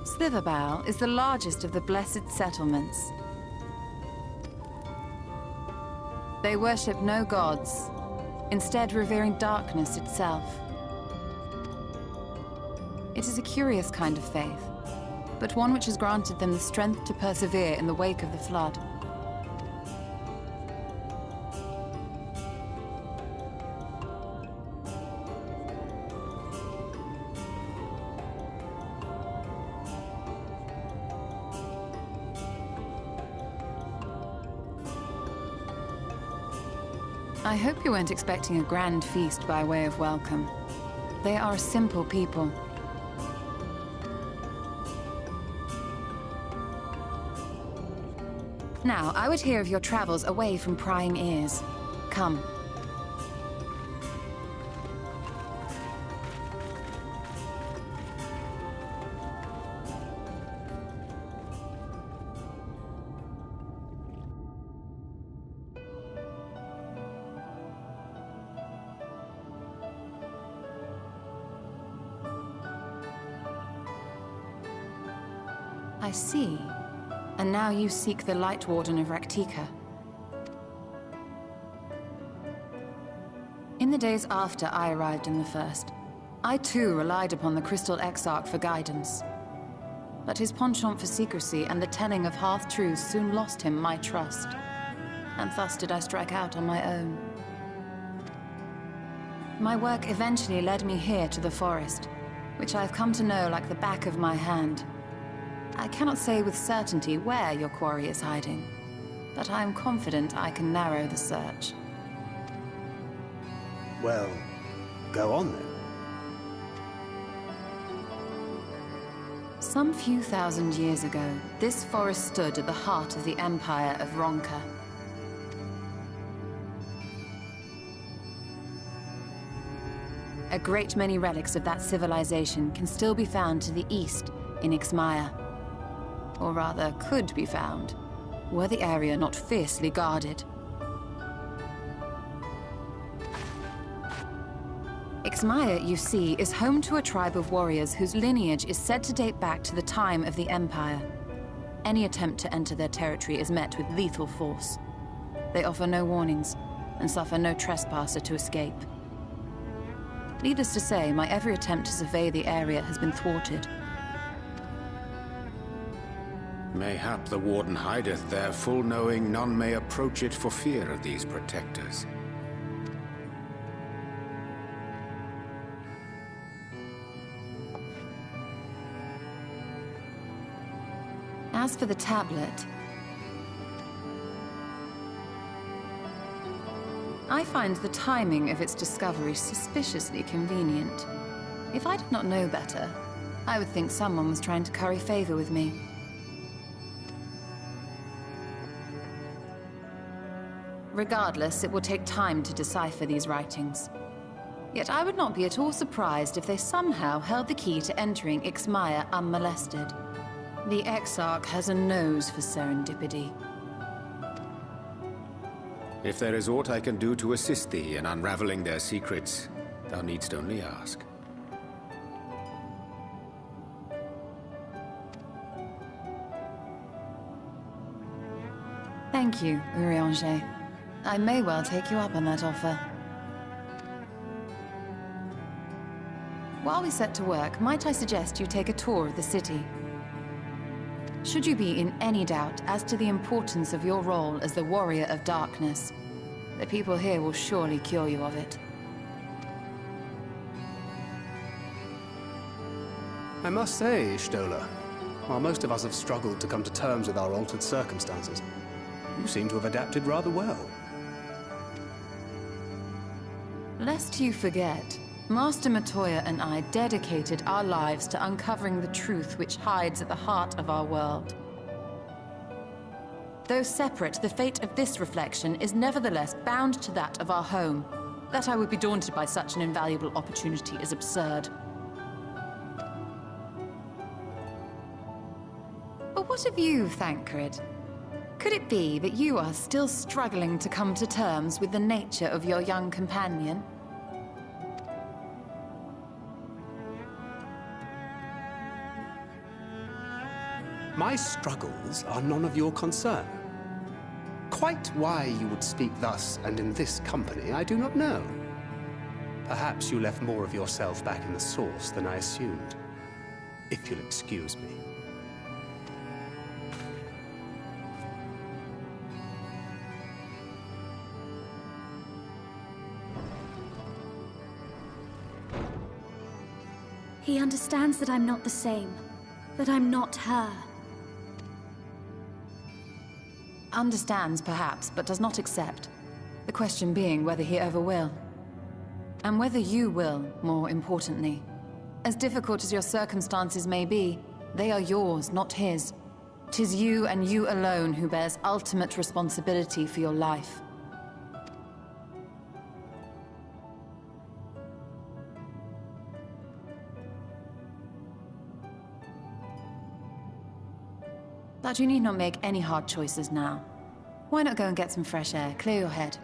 Slitherbough is the largest of the Blessed Settlements. They worship no gods, instead revering darkness itself. It is a curious kind of faith, but one which has granted them the strength to persevere in the wake of the flood. I hope you weren't expecting a grand feast by way of welcome. They are a simple people. Now, I would hear of your travels away from prying ears. Come. I see. And now you seek the Light Warden of Raktika. In the days after I arrived in the First, I too relied upon the Crystal Exarch for guidance. But his penchant for secrecy and the telling of half-truths soon lost him my trust. And thus did I strike out on my own. My work eventually led me here to the forest, which I have come to know like the back of my hand. I cannot say with certainty where your quarry is hiding, but I am confident I can narrow the search. Well, go on then. Some few thousand years ago, this forest stood at the heart of the Empire of Ronka. A great many relics of that civilization can still be found to the east in Yx'Maja. Or rather, could be found, were the area not fiercely guarded. Yx'Maja, you see, is home to a tribe of warriors whose lineage is said to date back to the time of the Empire. Any attempt to enter their territory is met with lethal force. They offer no warnings, and suffer no trespasser to escape. Needless to say, my every attempt to survey the area has been thwarted. Mayhap the Warden hideth there, full knowing none may approach it for fear of these protectors. As for the tablet, I find the timing of its discovery suspiciously convenient. If I did not know better, I would think someone was trying to curry favor with me. Regardless, it will take time to decipher these writings. Yet I would not be at all surprised if they somehow held the key to entering Yx'Maja unmolested. The Exarch has a nose for serendipity. If there is aught I can do to assist thee in unraveling their secrets, thou needst only ask. Thank you, Yx'Maja. I may well take you up on that offer. While we set to work, might I suggest you take a tour of the city? Should you be in any doubt as to the importance of your role as the Warrior of Darkness, the people here will surely cure you of it. I must say, Stola, while most of us have struggled to come to terms with our altered circumstances, you seem to have adapted rather well. Lest you forget, Master Matoya and I dedicated our lives to uncovering the truth which hides at the heart of our world. Though separate, the fate of this reflection is nevertheless bound to that of our home. That I would be daunted by such an invaluable opportunity is absurd. But what of you, Thancred? Could it be that you are still struggling to come to terms with the nature of your young companion? My struggles are none of your concern. Quite why you would speak thus and in this company, I do not know. Perhaps you left more of yourself back in the source than I assumed. If you'll excuse me. He understands that I'm not the same. That I'm not her. Understands, perhaps, but does not accept. The question being whether he ever will. And whether you will, more importantly. As difficult as your circumstances may be, they are yours, not his. 'Tis you and you alone who bears ultimate responsibility for your life. But you need not make any hard choices now. Why not go and get some fresh air, clear your head?